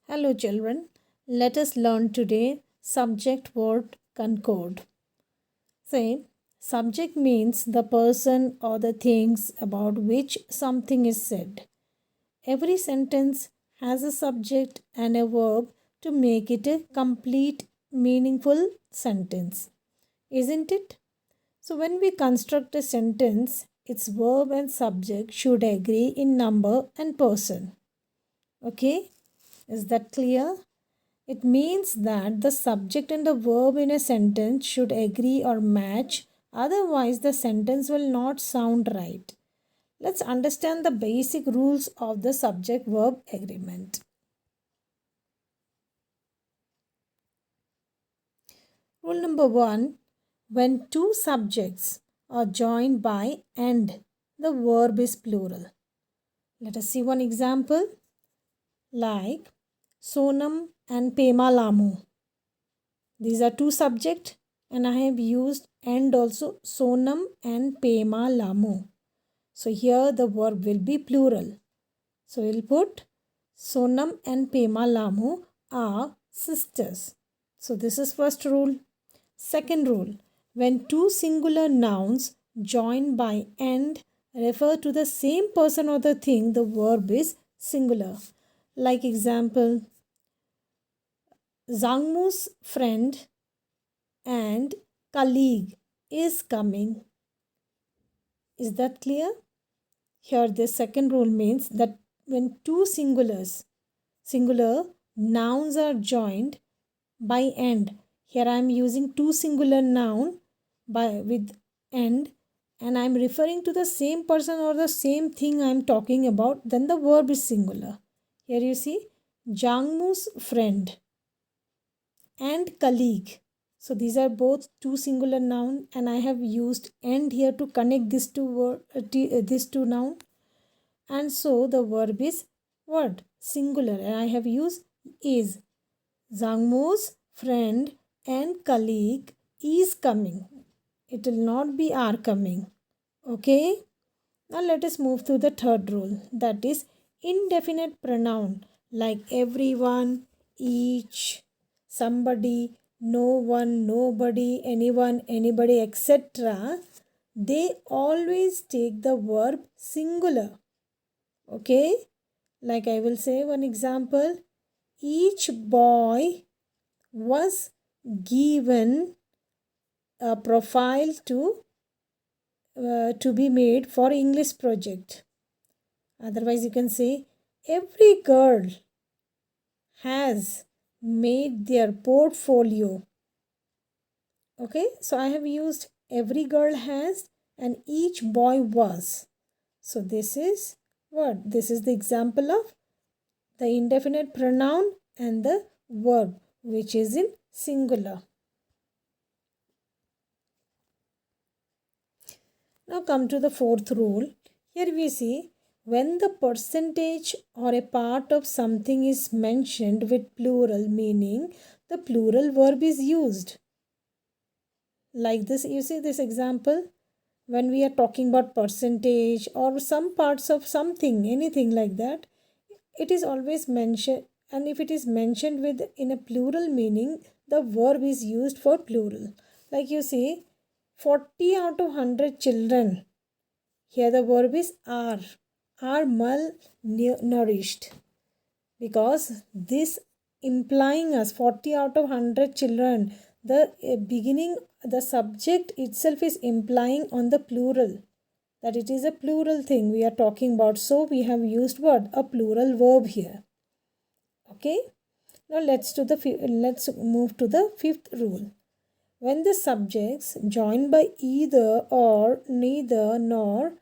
Hello, children. Let us learn today subject word concord. Say, subject means the person or the things about which something is said. Every sentence has a subject and a verb to make it a complete, meaningful sentence. Isn't it? So, when we construct a sentence, its verb and subject should agree in number and person. Okay? Is that clear? It means that the subject and the verb in a sentence should agree or match, otherwise, the sentence will not sound right. Let's understand the basic rules of the subject verb agreement. Rule number one, when two subjects are joined by and, the verb is plural. Let us see one example like Sonam and Pema Lamu. These are two subjects and I have used and also Sonam and Pema Lamu. So here the verb will be plural. So we'll put Sonam and Pema Lamu are sisters. So this is first rule. Second rule, when two singular nouns joined by and refer to the same person or the thing, the verb is singular. Like example, Zangmu's friend and colleague is coming. Is that clear? Here the second rule means that when two singular nouns are joined by and. Here I am using two singular noun by with and I am referring to the same person or the same thing I am talking about, then the verb is singular. Here you see Jangmu's friend and colleague. So these are both two singular noun and I have used and here to connect these two noun, and so the verb is what? Singular, and I have used is. Zangmo's friend and colleague is coming. It will not be are coming. Okay? Now let us move to the third rule, that is indefinite pronoun like everyone, each, somebody, no one, nobody, anyone, anybody, etc. They always take the verb singular. Okay? Like I will say one example. Each boy was given a profile to be made for English project. Otherwise, you can say every girl has made their portfolio. Okay, so I have used every girl has and each boy was. So this is what? This is the example of the indefinite pronoun and the verb which is in singular. Now come to the fourth rule. Here we see when the percentage or a part of something is mentioned with plural, meaning the plural verb is used. Like this, you see this example, when we are talking about percentage or some parts of something, anything like that, it is always mentioned, and if it is mentioned with in a plural meaning, the verb is used for plural. Like you see, 40 out of 100 children. Here the verb is are malnourished, because this implying us 40 out of 100 children, the beginning, the subject itself is implying on the plural, that it is a plural thing we are talking about. So we have used what? A plural verb here. Okay. Now let's move to the fifth rule. When the subjects joined by either or neither nor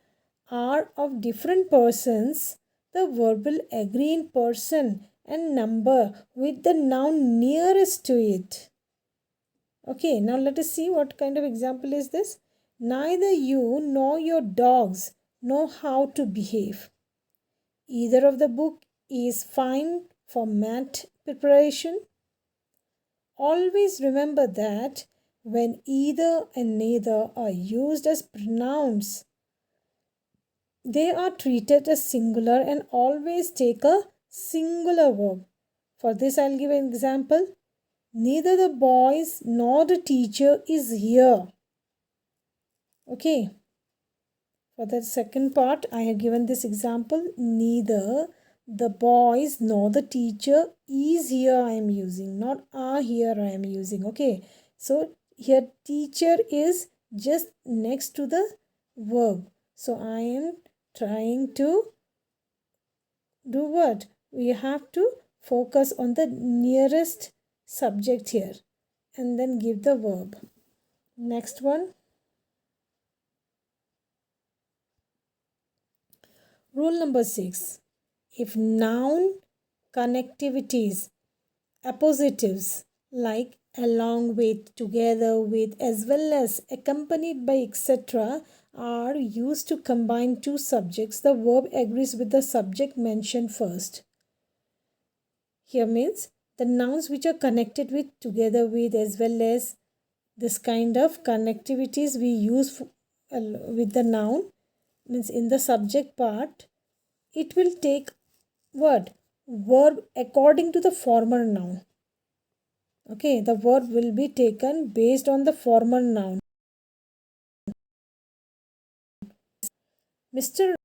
are of different persons, the verb will agree in person and number with the noun nearest to it. Okay, now let us see what kind of example is this. Neither you nor your dogs know how to behave. Either of the book is fine for math preparation. Always remember that when either and neither are used as pronouns, they are treated as singular and always take a singular verb. For this, I'll give an example. Neither the boys nor the teacher is here. Okay. For the second part, I have given this example. Neither the boys nor the teacher is here I am using. Not are here I am using. Okay. So here teacher is just next to the verb. So I am trying to do what? We have to focus on the nearest subject here and then give the verb. Next one. Rule number 6. If noun connectivities, appositives like along with, together with, as well as, accompanied by, etc. are used to combine two subjects, the verb agrees with the subject mentioned first. Here means the nouns which are connected with, together with, as well as, this kind of connectivities we use with the noun, means in the subject part, it will take what? Verb according to the former noun. Okay, the verb will be taken based on the former noun. Mr.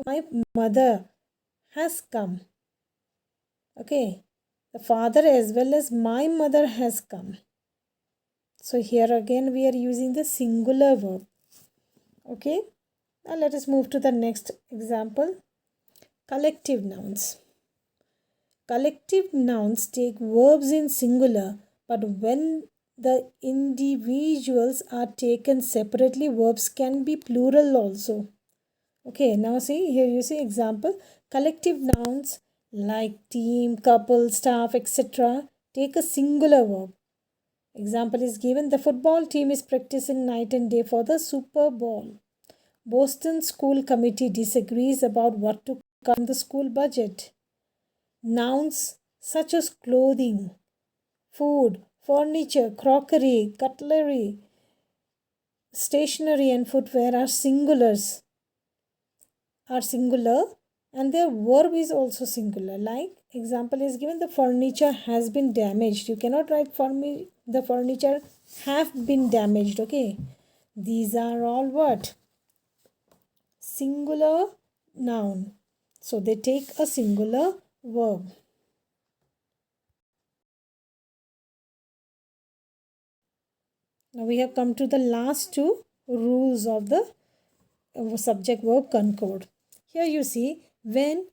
My mother has come. Okay, the father as well as my mother has come. So here again we are using the singular verb. Okay, now let us move to the next example. Collective nouns. Collective nouns take verbs in singular, but when the individuals are taken separately, verbs can be plural also. Okay, now see here you see example. Collective nouns like team, couple, staff, etc. take a singular verb. Example is given. The football team is practicing night and day for the Super Bowl. Boston School Committee disagrees about what to cut from the school budget. Nouns such as clothing, food, furniture, crockery, cutlery, stationery and footwear are singular and their verb is also singular. Like example is given, the furniture has been damaged. You cannot write for me the furniture have been damaged. Okay, these are all what? Singular noun. So they take a singular verb. Now we have come to the last two rules of the subject verb concord. Here you see, when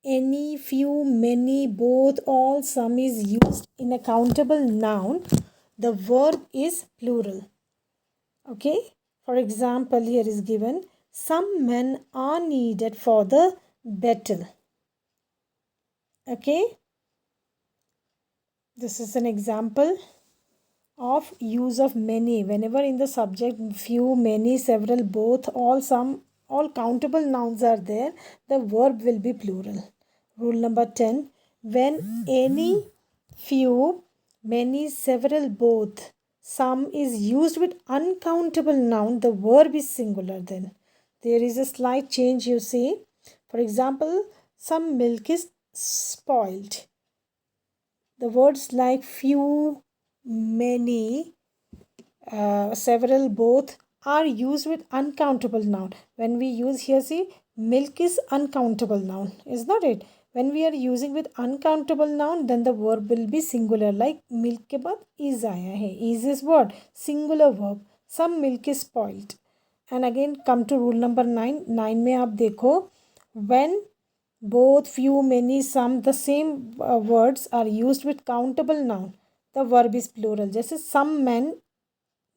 any, few, many, both, all, some is used in a countable noun, the verb is plural. Okay, for example, here is given, some men are needed for the battle. Okay, this is an example of use of many. Whenever in the subject few, many, several, both, all, some, all countable nouns are there, the verb will be plural. Rule number 10. When any, few, many, several, both, some is used with uncountable noun, the verb is singular then. There is a slight change you see. For example, some milk is spoiled. The words like few, many, several, both are used with uncountable noun. When we use here, see, milk is uncountable noun, is not it? When we are using with uncountable noun, then the verb will be singular. Like milk के बाद is आया है. Is what? Singular verb. Some milk is spoiled. And again come to rule number 9. 9 में आप देखो, when both, few, many, some, the same words are used with countable noun, the verb is plural. जैसे some men,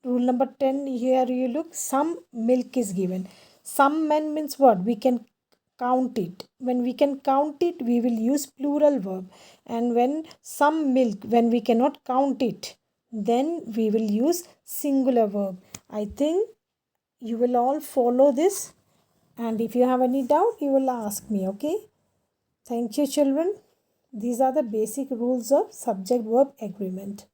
rule number 10, here you look, some milk is given. Some men means what? We can count it. When we can count it, we will use plural verb. And when some milk, when we cannot count it, then we will use singular verb. I think you will all follow this, and if you have any doubt, you will ask me, okay? Thank you, children. These are the basic rules of subject verb agreement.